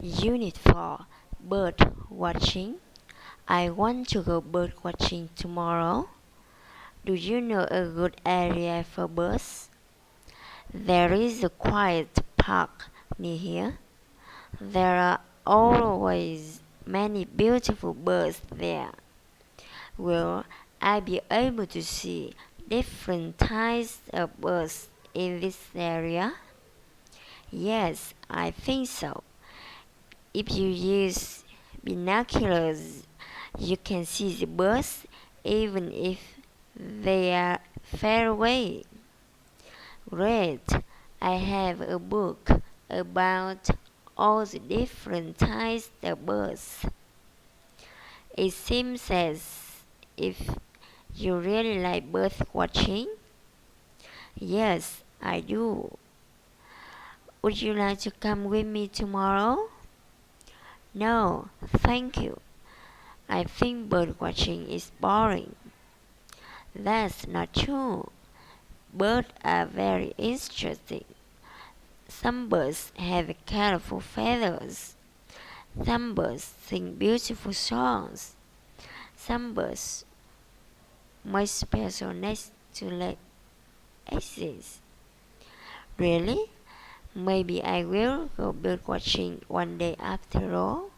Unit 4 Bird Watching. I want to go bird watching tomorrow. Do you know a good area for birds? There is a quiet park near here. There are always many beautiful birds there. Will I be able to see different types of birds in this area? Yes, I think so. If you use binoculars, you can see the birds even if they are far away. Great! I have a book about all the different types of birds. It seems as if you really like bird watching. Yes, I do. Would you like to come with me tomorrow? No, thank you. I think bird watching is boring. That's not true. Birds are very interesting. Some birds have colorful feathers. Some birds sing beautiful songs. Some birds make special nests to lay eggs. Really? Maybe I will go bird watching one day after all.